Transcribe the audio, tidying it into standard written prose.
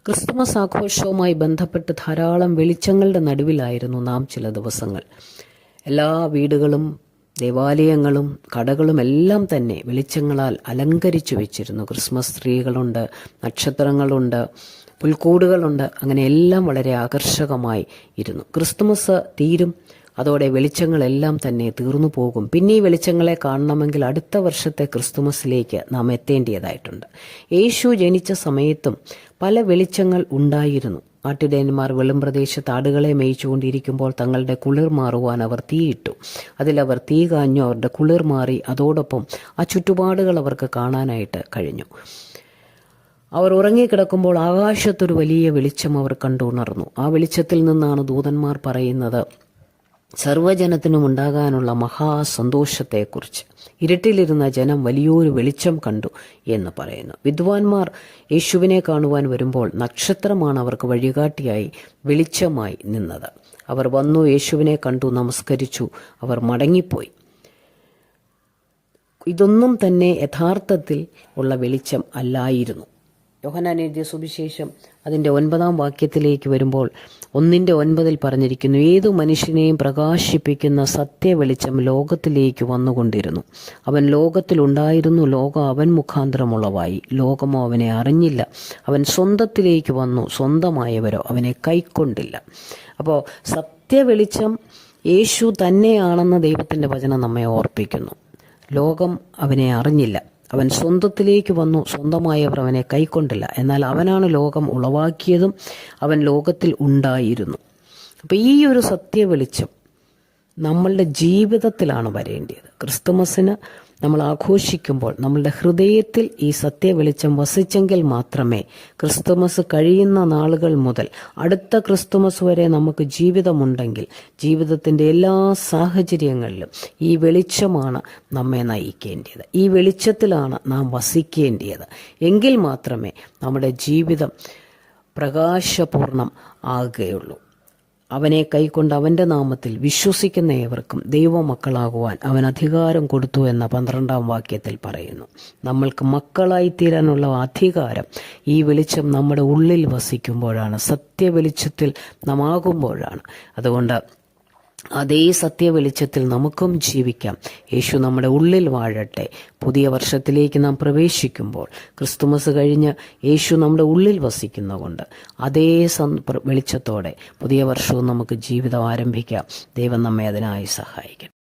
Christmas ആഘോഷവുമായി ബന്ധപ്പെട്ട് ധാരാളം വെളിച്ചങ്ങളുടെ നടുവിലായിരുന്നു നാം ചില ദിവസങ്ങൾ. എല്ലാ വീടുകളും ദേവാലയങ്ങളും കടകളും എല്ലാം തന്നെ വെളിച്ചങ്ങളാൽ അലങ്കരിച്ചു വെച്ചിരുന്നു. ക്രിസ്മസ് ട്രീകളുണ്ട്, നക്ഷത്രങ്ങളുണ്ട്, പുൽക്കൂടുകളുണ്ട്. അങ്ങനെ എല്ലാം വളരെ ആകർഷകമായി ഇരുന്നു. ക്രിസ്തുമസ് തീരും, അതോടെ വെളിച്ചങ്ങളെല്ലാം തന്നെ തീർന്നു പോകും. പിന്നെ ഈ വെളിച്ചങ്ങളെ കാണണമെങ്കിൽ അടുത്ത വർഷത്തെ ക്രിസ്തുമസിലേക്ക് നാം എത്തേണ്ടതായിട്ടുണ്ട്. യേശു ജനിച്ച സമയത്തും പല വെളിച്ചങ്ങൾ ഉണ്ടായിരുന്നു. ആട്ടിടയന്മാർ വെളിമ്പ്രദേശത്ത് ആടുകളെ മേയിച്ചുകൊണ്ടിരിക്കുമ്പോൾ തങ്ങളുടെ കുളിർ മാറുവാൻ അവർ തീയിട്ടു. അതിലവർ തീ കാഞ്ഞു, അവരുടെ കുളിർ മാറി. അതോടൊപ്പം ആ ചുറ്റുപാടുകൾ അവർക്ക് കാണാനായിട്ട് കഴിഞ്ഞു. അവർ ഉറങ്ങിക്കിടക്കുമ്പോൾ ആകാശത്തൊരു വലിയ വെളിച്ചം അവർ കണ്ടുണർന്നു. ആ വെളിച്ചത്തിൽ നിന്നാണ് ദൂതന്മാർ പറയുന്നത് സർവ്വജനത്തിനും ഉണ്ടാകാനുള്ള മഹാസന്തോഷത്തെക്കുറിച്ച്. ഇരുട്ടിലിരുന്ന ജനം വലിയൊരു വെളിച്ചം കണ്ടു എന്ന് പറയുന്നു. വിദ്വാൻമാർ യേശുവിനെ കാണുവാൻ വരുമ്പോൾ നക്ഷത്രമാണ് അവർക്ക് വഴികാട്ടിയായി വെളിച്ചമായി നിന്നത്. അവർ വന്നു, യേശുവിനെ കണ്ടു, നമസ്കരിച്ചു, അവർ മടങ്ങിപ്പോയി. ഇതൊന്നും തന്നെ യഥാർത്ഥത്തിൽ ഉള്ള വെളിച്ചം അല്ലായിരുന്നു. യോഹന്നാൻ എഴുതിയ സുവിശേഷം അതിൻ്റെ 9-ാം വാക്യത്തിലേക്ക് വരുമ്പോൾ 1:9 പറഞ്ഞിരിക്കുന്നു, ഏതു മനുഷ്യനെയും പ്രകാശിപ്പിക്കുന്ന സത്യവെളിച്ചം ലോകത്തിലേക്ക് വന്നുകൊണ്ടിരുന്നു. അവൻ ലോകത്തിലുണ്ടായിരുന്നു, ലോകം അവൻ മുഖാന്തരമുള്ളവായി, ലോകമോ അവനെ അറിഞ്ഞില്ല. അവൻ സ്വന്തത്തിലേക്ക് വന്നു, സ്വന്തമായവരോ അവനെ കൈക്കൊണ്ടില്ല. അപ്പോൾ സത്യവെളിച്ചം യേശു തന്നെയാണെന്ന് ദൈവത്തിൻ്റെ വചനം നമ്മെ ഓർപ്പിക്കുന്നു. ലോകം അവനെ അറിഞ്ഞില്ല, അവൻ സ്വന്തത്തിലേക്ക് വന്നു, സ്വന്തമായവർ അവനെ കൈക്കൊണ്ടില്ല. എന്നാൽ അവനാണ് ലോകം ഉളവാക്കിയതും അവൻ ലോകത്തിൽ ഉണ്ടായിരുന്നു. അപ്പോൾ ഈ ഒരു സത്യവെളിച്ചം നമ്മളുടെ ജീവിതത്തിലാണ് വരേണ്ടത്. ക്രിസ്തുമസിന് നമ്മൾ ആഘോഷിക്കുമ്പോൾ നമ്മളുടെ ഹൃദയത്തിൽ ഈ സത്യവെളിച്ചം വസിച്ചെങ്കിൽ മാത്രമേ ക്രിസ്തുമസ് കഴിയുന്ന നാളുകൾ മുതൽ അടുത്ത ക്രിസ്തുമസ് വരെ നമുക്ക് ജീവിതമുണ്ടെങ്കിൽ ജീവിതത്തിൻ്റെ എല്ലാ സാഹചര്യങ്ങളിലും ഈ വെളിച്ചമാണ് നമ്മെ നയിക്കേണ്ടത്. ഈ വെളിച്ചത്തിലാണ് നാം വസിക്കേണ്ടത്. എങ്കിൽ മാത്രമേ നമ്മുടെ ജീവിതം പ്രകാശപൂർണം ആകുകയുള്ളൂ. അവനെ കൈക്കൊണ്ട് അവൻ്റെ നാമത്തിൽ വിശ്വസിക്കുന്ന ഏവർക്കും ദൈവമക്കളാകുവാൻ അവൻ അധികാരം കൊടുത്തു എന്ന 12-ാം വാക്യത്തിൽ പറയുന്നു. നമ്മൾക്ക് മക്കളായിത്തീരാനുള്ള അധികാരം ഈ വെളിച്ചം നമ്മുടെ ഉള്ളിൽ വസിക്കുമ്പോഴാണ്, സത്യവെളിച്ചത്തിൽ നാം ആകുമ്പോഴാണ്. അതുകൊണ്ട് അതേ സത്യവെളിച്ചത്തിൽ നമുക്കും ജീവിക്കാം. യേശു നമ്മുടെ ഉള്ളിൽ വാഴട്ടെ. പുതിയ വർഷത്തിലേക്ക് നാം പ്രവേശിക്കുമ്പോൾ ക്രിസ്തുമസ് കഴിഞ്ഞ് യേശു നമ്മുടെ ഉള്ളിൽ വസിക്കുന്നതുകൊണ്ട് അതേ വെളിച്ചത്തോടെ പുതിയ വർഷവും നമുക്ക് ജീവിതം ആരംഭിക്കാം. ദൈവം നമ്മെ അതിനായി സഹായിക്കും.